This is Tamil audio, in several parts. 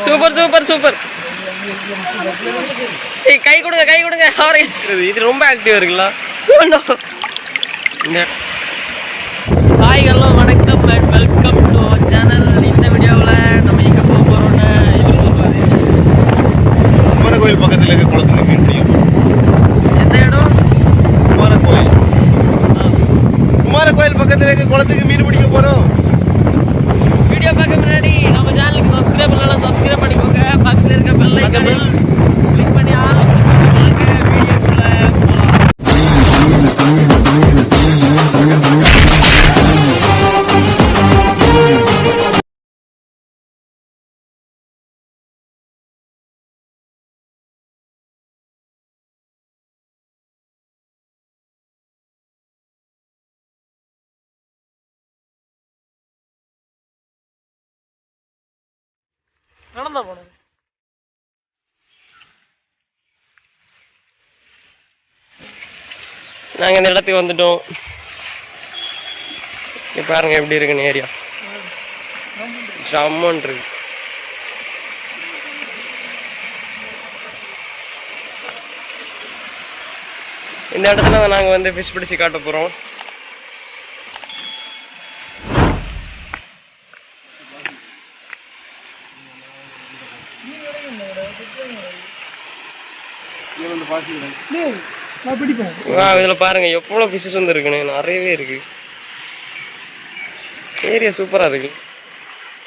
Super super super. கை கொடுங்க கை கொடுங்க. இது ரொம்ப ஆக்டிவா இருக்குல்ல. ஹாய்களோ வணக்கம் and welcome to our channel. இந்த வீடியோவில் நம்ம எங்கே போக போகிறோம்னு இவர் சொல்லுவார். குமார கோயில் பக்கத்தில் இருக்க குளத்துல மீன் பிடிக்கும். எந்த இடம்? குமார கோயில். குமார கோயில் பக்கத்தில் இருக்க குளத்துக்கு மீன் பிடிக்க போகிறோம். வீடியோ பார்க்க முன்னாடி நம்ம சேனலுக்கு சப்ஸ்கிரைப் பண்ணலாம், சப்ஸ்கிரைப் பண்ணிக்கோங்க. பக்கத்தில் இருக்க பெல் ஐகானில் கிளிக் பண்ணி ஆல் வீடியோக்குள்ள நடந்தா போனோம். நாங்கள் இந்த இடத்துக்கு வந்துட்டோம். இப்போ பாருங்க எப்படி இருக்குன்னு ஏரியா. ஜம்மன் இருக்கு. இந்த இடத்துல நாங்கள் வந்து ஃபிஷ் பிடிச்சி காட்ட போகிறோம். இதுல பாருங்க எவ்வளவு ஃபிஷஸ் வந்து இருக்குன்னு. நிறையவே இருக்கு. ஏரியா சூப்பரா இருக்கு.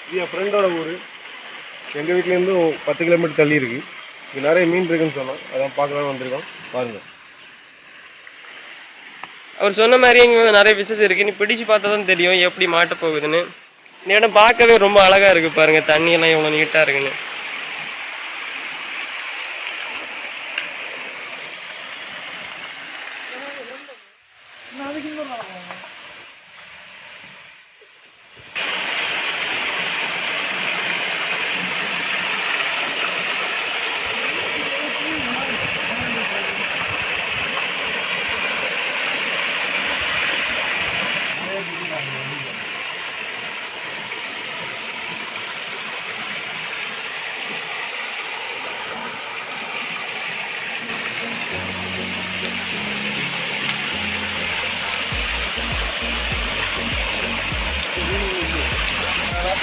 இது என் ஃப்ரெண்டோட ஊர். எங்கள் வீட்டிலேருந்து 10 கிலோமீட்டர் தள்ளி இருக்கு. இங்கே நிறைய மீன் இருக்குன்னு சொன்னோம், அதான் பார்க்கலாம் வந்திருக்கோம். பாருங்க, அவர் சொன்ன மாதிரி இங்கே நிறைய ஃபிஷஸ் இருக்கு. நீ பிடிச்சு பார்த்தா தான் தெரியும் எப்படி மாட்ட போகுதுன்னு. இந்த இடம் பார்க்கவே ரொம்ப அழகா இருக்கு. பாருங்க தண்ணி எல்லாம் எவ்வளவு நீட்டா இருக்குன்னு.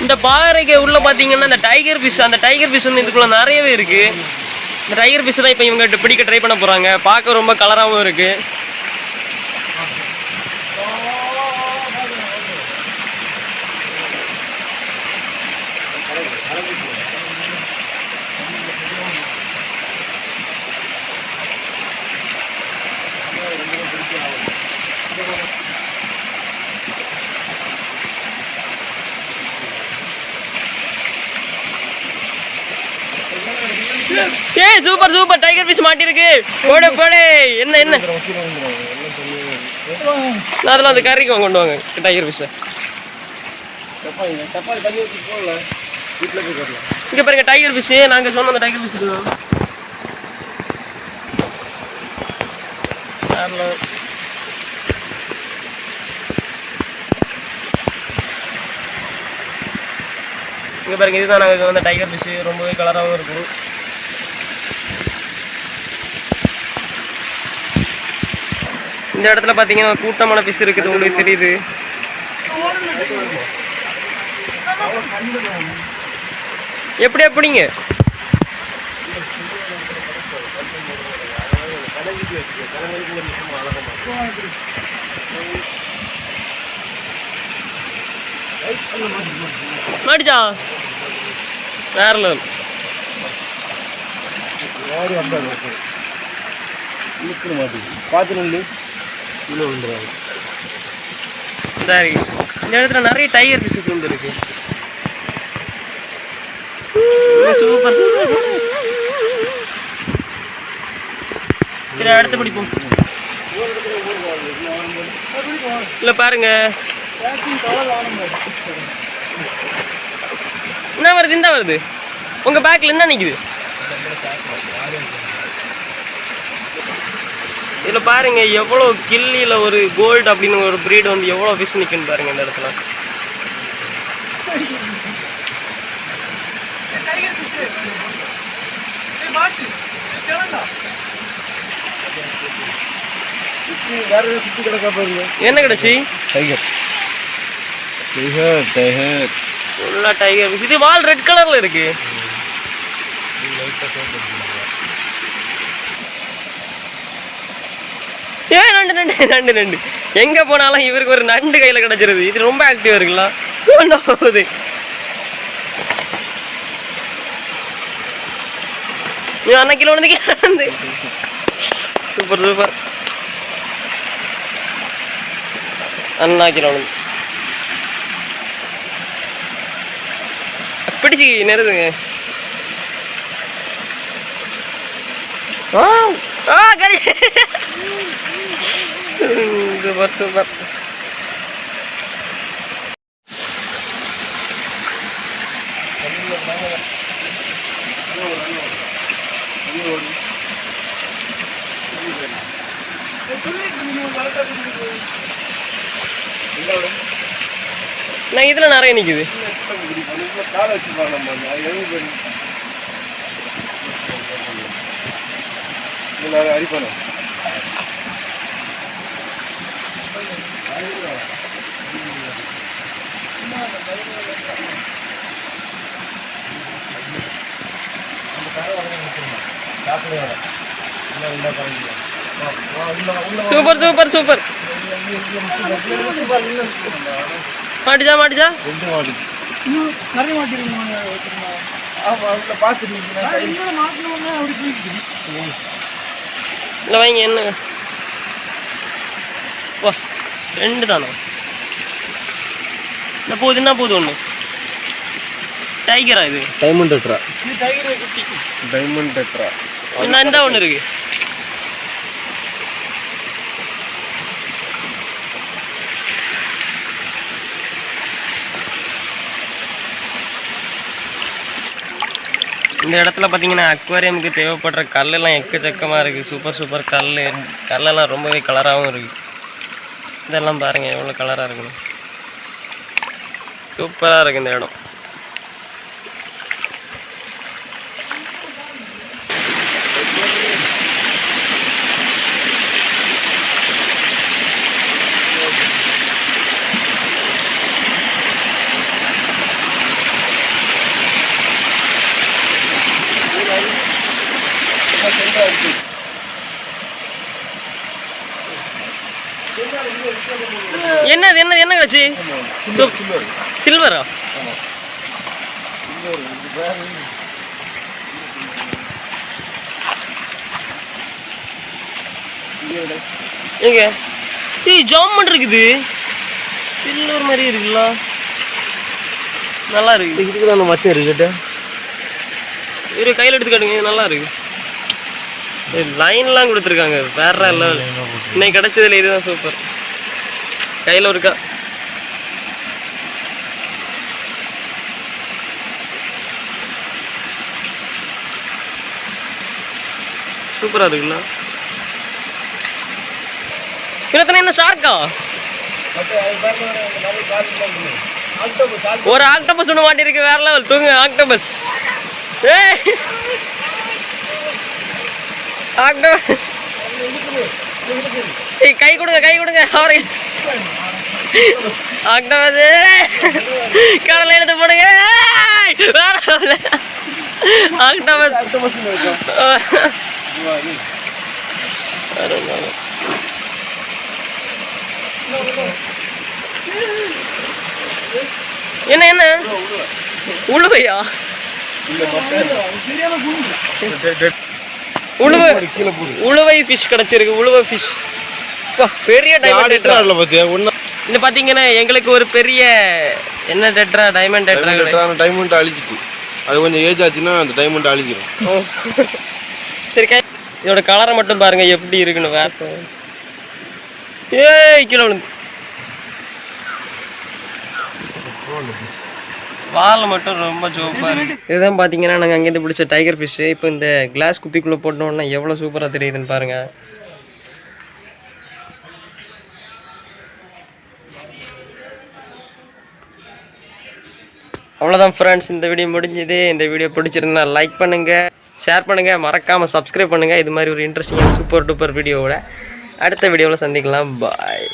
இந்த பாறைக்கு உள்ள பாத்தீங்கன்னா இந்த டைகர் ஃபிஷ், அந்த டைகர் ஃபிஷ் வந்து இதுக்குள்ள நிறையவே இருக்கு. இந்த டைகர் ஃபிஷ் தான் இப்போ இவங்க பிடிக்க ட்ரை பண்ண போறாங்க. பார்க்க ரொம்ப கலராகவும் இருக்கு. ஏய் சூப்பர் சூப்பர், டைகர் ஃபிஷ் மாட்டிருக்கு. போடு போடு. என்ன என்ன அதெல்லாம் அந்த கறிக்கு கொண்டு வாங்க டைகர் ஃபிஷ். இங்க பாருங்க டைகர் ஃபிஷ். நாங்க சொன்ன அந்த டைகர் ஃபிஷ் தான். இங்க பாருங்க இதுதான் நாங்கள் வந்து டைகர் ஃபிஷ். ரொம்பவே கலராகவும் இருக்கும். இந்த இடத்துல பார்த்தீங்கன்னா கூட்டமான ஃபிஷ் இருக்குது. உங்களுக்கு தெரியுது. எப்படி எப்படிங்க மாடிச்சா வேற லெவல். இந்த இடத்துல நிறைய டைகர் ஃபிஷஸ் வந்து இருக்கு. Super super. சரி அடுத்து பிடிப்போம். இல்ல பாருங்க என்ன வருது. இந்த வருது உங்க பேக்ல என்ன நிக்குது. இதுல பாருங்க எவ்வளவு கில்லியில ஒரு கோல்டு அப்படின்னு ஒரு பிரீட் வந்து எவ்வளவு ஃபிஷ் நிக்குன்னு பாருங்க இந்த இடத்துல. வேற சுத்தி கிடக்கா பாருங்க. என்ன கிடைச்சி? டைகர் டைகர் டைகர் ஃபுல்லா டைகர். இது வால் ரெட் கலர்ல இருக்கு. ஏன் நண்டு நண்டு நண்டு நண்டு எங்க போனாலும் இவருக்கு ஒரு நண்டு கையில கிடைச்சிருது. இது ரொம்ப ஆக்டிவா இருக்குல்ல. போகுது. அண்ணா கிலோ வந்து சூப்பர் சூப்பர். அண்ணா கிலோ பிடிச்சி நெருதுங்க. கறி சூப்பர் சூப்பர். நான் இதுல நிறைய நிக்குது. அடிப்பேன். Super super super. மாட்டிச்சா மாட்டிச்சா இல்லை வைங்க. என்ன வா ரெண்டு தானே. என்ன போகுது என்ன போகுது? ஒன்று டைகரா? இது டைமண்ட் டெட்ரா. இது டைகர் குட்டி. Diamond tetra. என்ன ஒன்று இருக்கு. இந்த இடத்துல பார்த்தீங்கன்னா அக்வாரியமுக்கு தேவைப்படுற கல்லெல்லாம் எக்கச்சக்கமாக இருக்குது. சூப்பர் சூப்பர் கல்லெல்லாம் ரொம்பவே கலராகவும் இருக்குது. இதெல்லாம் பாருங்கள் எவ்வளோ கலராக இருக்குன்னு. சூப்பராக இருக்குது இந்த இடம். என்னது என்ன என்ன கட்சி? சில்வரா? எங்க ஜாமன் இருக்குது. சில்வர் மாதிரி இருக்குல்ல. நல்லா இருக்கு. இதுக்கு தான் மச்சம் இருக்கு. இரு கையில் எடுத்து காட்டுங்க. நல்லா இருக்கு. லைன்லாம் கொடுத்துருக்காங்க வேற லெவல். இன்னைக்கு கிடைச்சதுல இதுதான் சூப்பர். கையில் இருக்கா? சூப்பராக இருக்குல்ல. இன்னத்தனை என்ன ஷார்க்கா? ஒரு ஆக்டோபஸ் ஒன்று மாட்டிருக்கு. வேற லெவல். தூங்க ஆக்டோபஸ். ஏய் ஆக்டோபஸ். ஏய் கை கொடுங்க கை கொடுங்க. அவரை ஆக்டோபஸ் கடலை எடுத்து போடுங்க. ஆக்டோபஸ் என்ன என்ன உழுவையா? உழுவை ஃபிஷ் கிடைச்சிருக்கு. உழுவை ஃபிஷ் பெரிய டைமண்ட் டெட்ரா. இது பார்த்தீங்கன்னா எங்களுக்கு ஒரு பெரிய என்ன டெட்ரா? Diamond tetra. டைமண்ட் அழிச்சிட்டு அது கொஞ்சம் ஏஜ் ஆச்சுன்னா அந்த டைமண்ட் அழிஞ்சிடும். சரி இதோட கலரை மட்டும் பாருங்க எப்படி இருக்குன்னு. வேஷம் ஏய் கிலோ வால் மட்டும் ரொம்ப சூப்பராக இருக்குது. இதுதான் பார்த்தீங்கன்னா நாங்கள் அங்கேருந்து பிடிச்ச டைகர் ஃபிஷ்ஷு. இப்போ இந்த கிளாஸ் குப்பிக்குள்ளே போட்டோன்னா எவ்வளோ சூப்பராக தெரியுதுன்னு பாருங்கள். அவ்வளோதான் ஃப்ரெண்ட்ஸ், இந்த வீடியோ முடிஞ்சுது. இந்த வீடியோ பிடிச்சிருந்தா லைக் பண்ணுங்கள். ஷேர் பண்ணுங்கள், மறக்காமல் சப்ஸ்கிரைப் பண்ணுங்கள். இது மாதிரி ஒரு இன்ட்ரெஸ்டிங்கான சூப்பர் டூப்பர் வீடியோவோட அடுத்த வீடியோவில் சந்திக்கலாம். பாய்.